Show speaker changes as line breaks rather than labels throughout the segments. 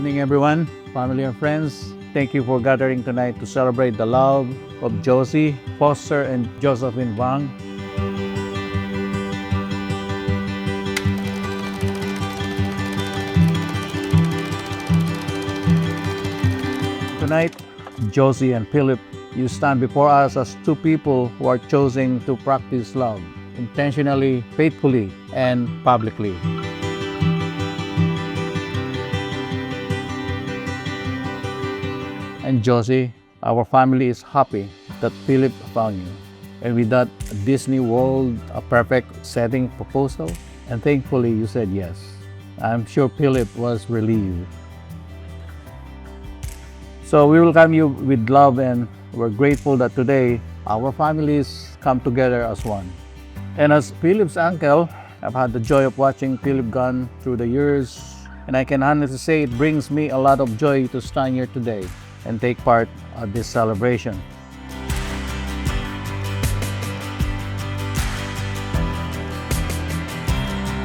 evening, everyone, family and friends. Thank you for gathering tonight to celebrate the love of Josie, Foster, and Josephine Wang. Tonight, Josie and Phillip, you stand before us as two people who are choosing to practice love intentionally, faithfully, and publicly. And Josie, our family is happy that Phillip found you. And with that Disney World, a perfect setting proposal, and thankfully you said yes. I'm sure Phillip was relieved. So we welcome you with love, and we're grateful that today our families come together as one. And as Phillip's uncle, I've had the joy of watching Phillip gone through the years, and I can honestly say it brings me a lot of joy to stand here today and take part of this celebration.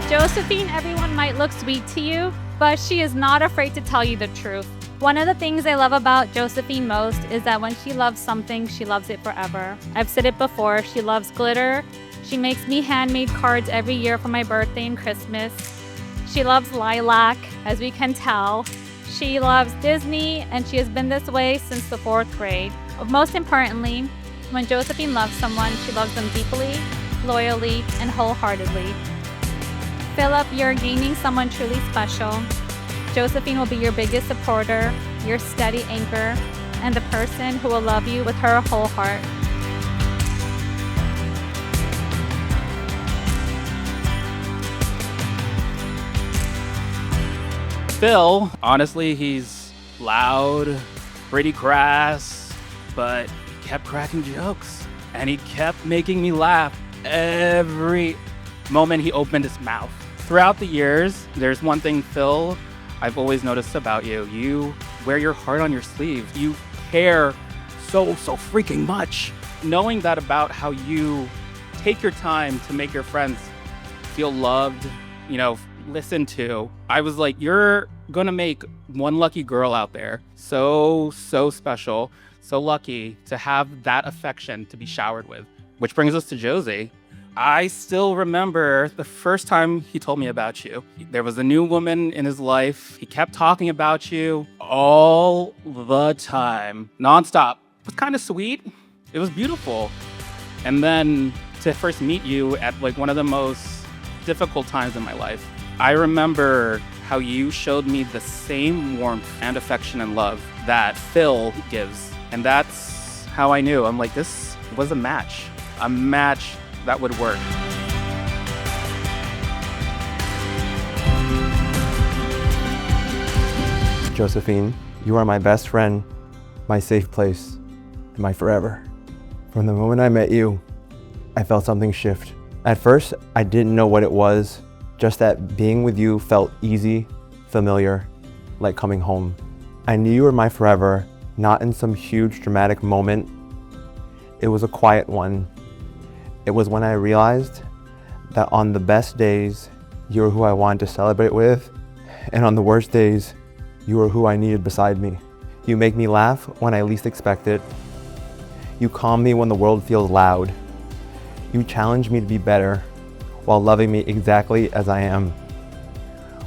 Josephine, everyone might look sweet to you, but she is not afraid to tell you the truth. One of the things I love about Josephine most is that when she loves something, she loves it forever. I've said it before, she loves glitter. She makes me handmade cards every year for my birthday and Christmas. She loves lilac, as we can tell. She loves Disney, and she has been this way since the 4th grade. Most importantly, when Josephine loves someone, she loves them deeply, loyally, and wholeheartedly. Phillip, you're gaining someone truly special. Josephine will be your biggest supporter, your steady anchor, and the person who will love you with her whole heart.
Phil, honestly, he's loud, pretty crass, but he kept cracking jokes and he kept making me laugh every moment he opened his mouth. Throughout the years, there's one thing, Phil, I've always noticed about you. You wear your heart on your sleeve. You care so freaking much. Knowing that about how you take your time to make your friends feel loved, listened to, I was like, you're gonna make one lucky girl out there so special, so lucky to have that affection to be showered with. Which brings us to Josie. I still remember the first time he told me about you. There was a new woman in his life. He kept talking about you all the time, nonstop. It was kind of sweet. It was beautiful. And then to first meet you at one of the most difficult times in my life, I remember how you showed me the same warmth and affection and love that Phil gives. And that's how I knew. I'm like, this was a match that would work.
Josephine, you are my best friend, my safe place, and my forever. From the moment I met you, I felt something shift. At first, I didn't know what it was, just that being with you felt easy, familiar, like coming home. I knew you were my forever, not in some huge dramatic moment. It was a quiet one. It was when I realized that on the best days, you were who I wanted to celebrate with, and on the worst days, you were who I needed beside me. You make me laugh when I least expect it. You calm me when the world feels loud. You challenge me to be better while loving me exactly as I am.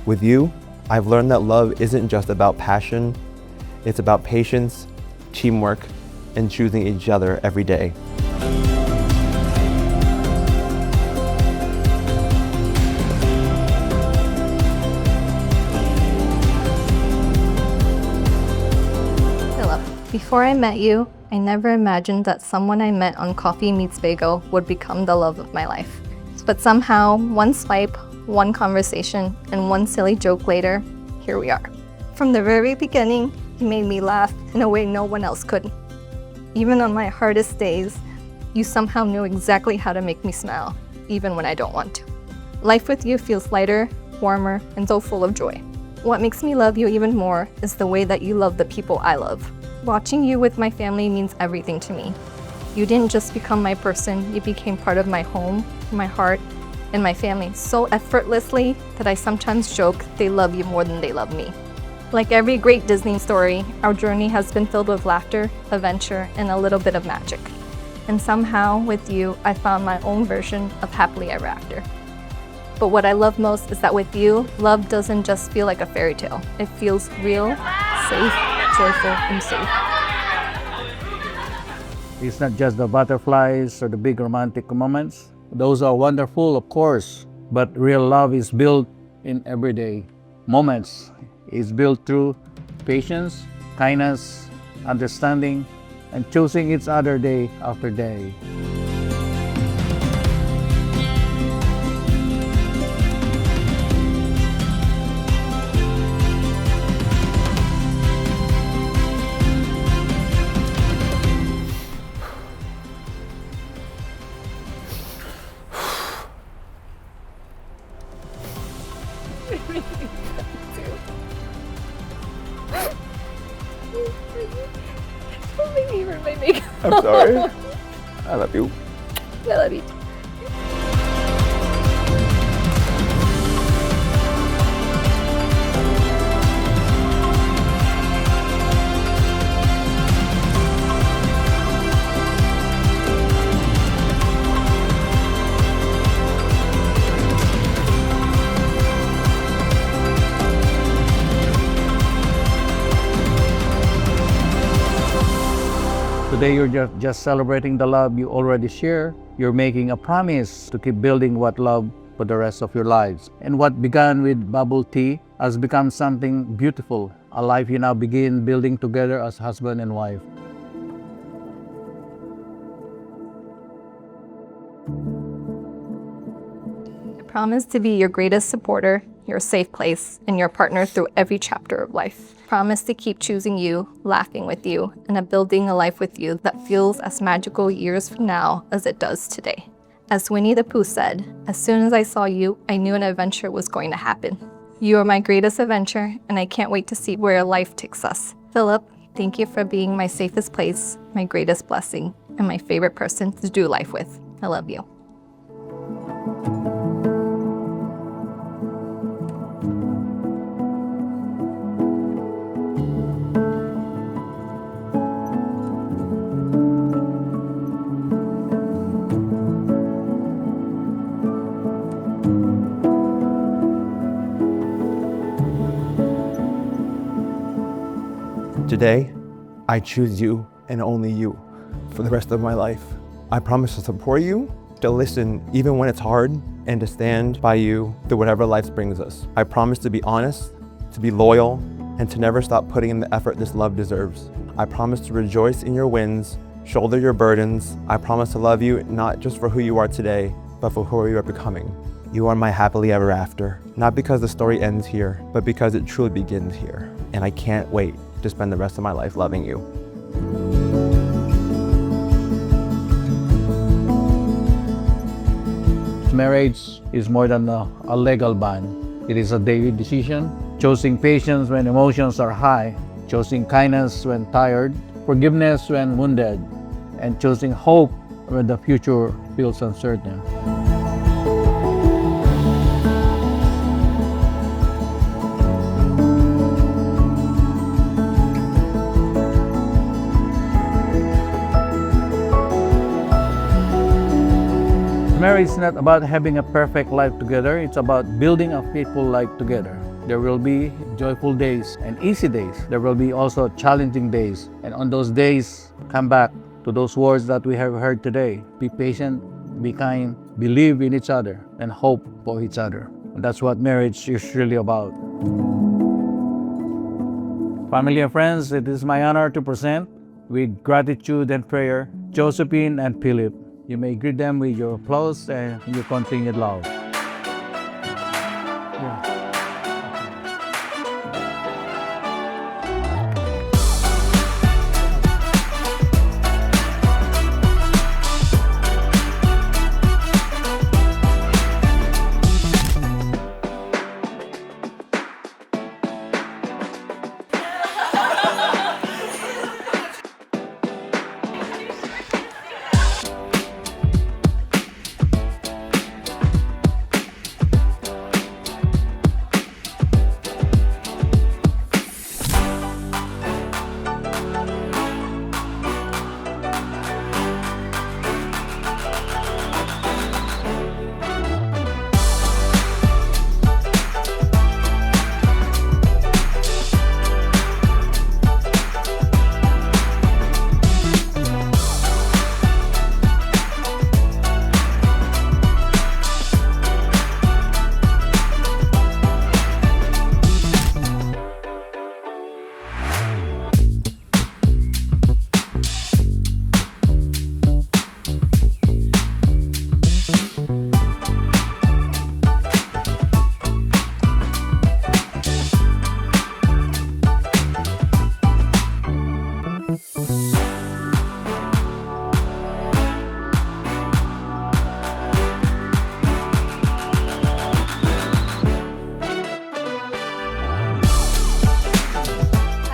With you, I've learned that love isn't just about passion, it's about patience, teamwork, and choosing each other every day.
Before I met you, I never imagined that someone I met on Coffee Meets Bagel would become the love of my life. But somehow, one swipe, one conversation, and one silly joke later, here we are. From the very beginning, you made me laugh in a way no one else could. Even on my hardest days, you somehow knew exactly how to make me smile, even when I don't want to. Life with you feels lighter, warmer, and so full of joy. What makes me love you even more is the way that you love the people I love. Watching you with my family means everything to me. You didn't just become my person, you became part of my home, my heart, and my family so effortlessly that I sometimes joke they love you more than they love me. Like every great Disney story, our journey has been filled with laughter, adventure, and a little bit of magic. And somehow, with you, I found my own version of happily ever after. But what I love most is that with you, love doesn't just feel like a fairy tale. It feels real, safe, joyful, and safe.
It's not just the butterflies or the big romantic moments. Those are wonderful, of course, but real love is built in everyday moments. It's built through patience, kindness, understanding, and choosing each other day after day.
I'm sorry. I love you.
I love you.
Today, you're just celebrating the love you already share. You're making a promise to keep building what love for the rest of your lives. And what began with bubble tea has become something beautiful, a life you now begin building together as husband and wife.
I promise to be your greatest supporter, your safe place, and your partner through every chapter of life. Promise to keep choosing you, laughing with you, and building a life with you that feels as magical years from now as it does today. As Winnie the Pooh said, as soon as I saw you, I knew an adventure was going to happen. You are my greatest adventure, and I can't wait to see where life takes us. Phillip, thank you for being my safest place, my greatest blessing, and my favorite person to do life with. I love you.
Today, I choose you and only you for the rest of my life. I promise to support you, to listen even when it's hard, and to stand by you through whatever life brings us. I promise to be honest, to be loyal, and to never stop putting in the effort this love deserves. I promise to rejoice in your wins, shoulder your burdens. I promise to love you not just for who you are today, but for who you are becoming. You are my happily ever after, not because the story ends here, but because it truly begins here. And I can't wait to spend the rest of my life loving you.
Marriage is more than a legal bond. It is a daily decision, choosing patience when emotions are high, choosing kindness when tired, forgiveness when wounded, and choosing hope when the future feels uncertain. Marriage is not about having a perfect life together, it's about building a faithful life together. There will be joyful days and easy days. There will be also challenging days. And on those days, come back to those words that we have heard today. Be patient, be kind, believe in each other, and hope for each other. And that's what marriage is really about. Family and friends, it is my honor to present, with gratitude and prayer, Josephine and Phillip. You may greet them with your applause and your continued love. Yeah.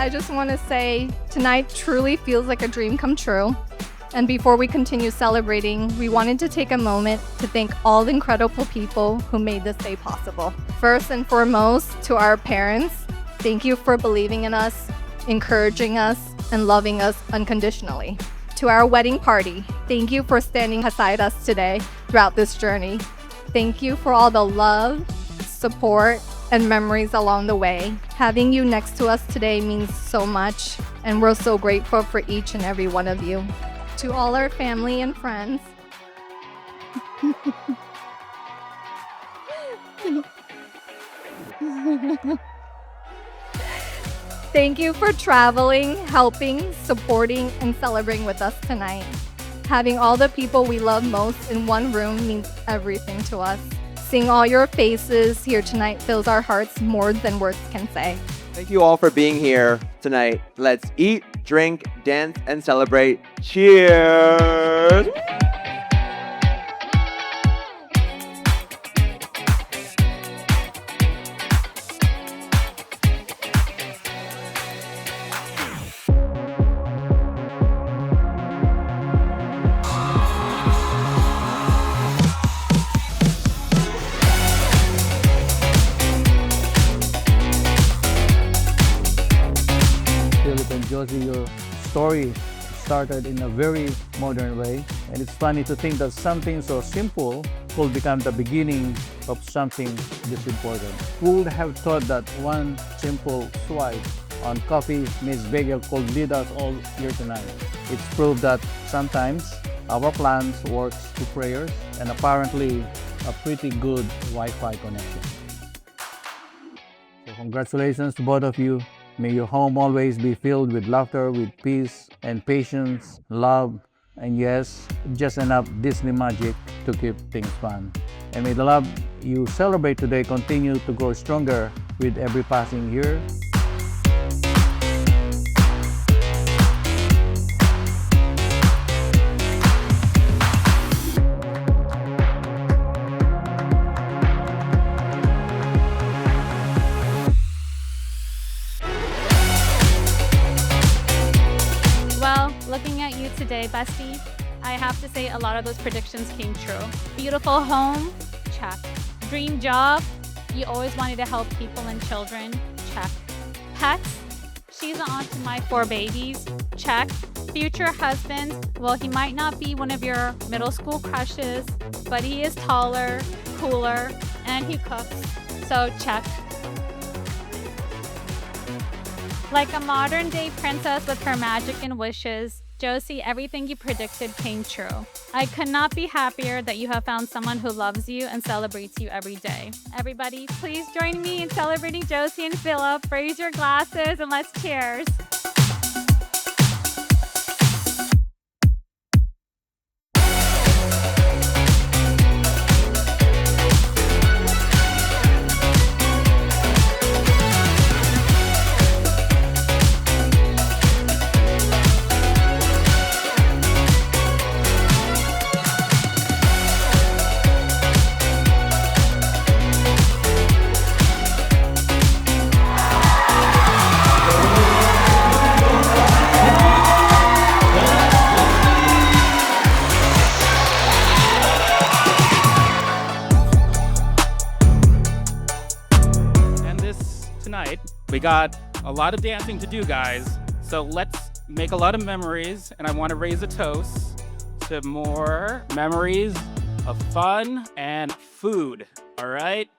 I just want to say tonight truly feels like a dream come true. And before we continue celebrating, we wanted to take a moment to thank all the incredible people who made this day possible. First and foremost, to our parents, thank you for believing in us, encouraging us, and loving us unconditionally. To our wedding party, thank you for standing beside us today throughout this journey. Thank you for all the love, support, and memories along the way. Having you next to us today means so much, and we're so grateful for each and every one of you. To all our family and friends, thank you for traveling, helping, supporting, and celebrating with us tonight. Having all the people we love most in one room means everything to us. Seeing all your faces here tonight fills our hearts more than words can say.
Thank you all for being here tonight. Let's eat, drink, dance, and celebrate. Cheers!
Philip and Josie, your story started in a very modern way, and it's funny to think that something so simple could become the beginning of something this important. Who would have thought that one simple swipe on coffee meets bagel could lead us all here tonight? It's proof that sometimes our plans works through prayers and apparently a pretty good Wi-Fi connection. So congratulations to both of you. May your home always be filled with laughter, with peace and patience, love, and yes, just enough Disney magic to keep things fun. And may the love you celebrate today continue to grow stronger with every passing year.
Looking at you today, bestie, I have to say a lot of those predictions came true. Beautiful home, check. Dream job, you always wanted to help people and children, check. Pets, she's on to my 4 babies, check. Future husband, well, he might not be one of your middle school crushes, but he is taller, cooler, and he cooks, so check. Like a modern day princess with her magic and wishes, Josie, everything you predicted came true. I could not be happier that you have found someone who loves you and celebrates you every day. Everybody, please join me in celebrating Josie and Phillip. Raise your glasses and let's cheers.
Tonight, we got a lot of dancing to do, guys. So let's make a lot of memories, and I want to raise a toast to more memories of fun and food. All right?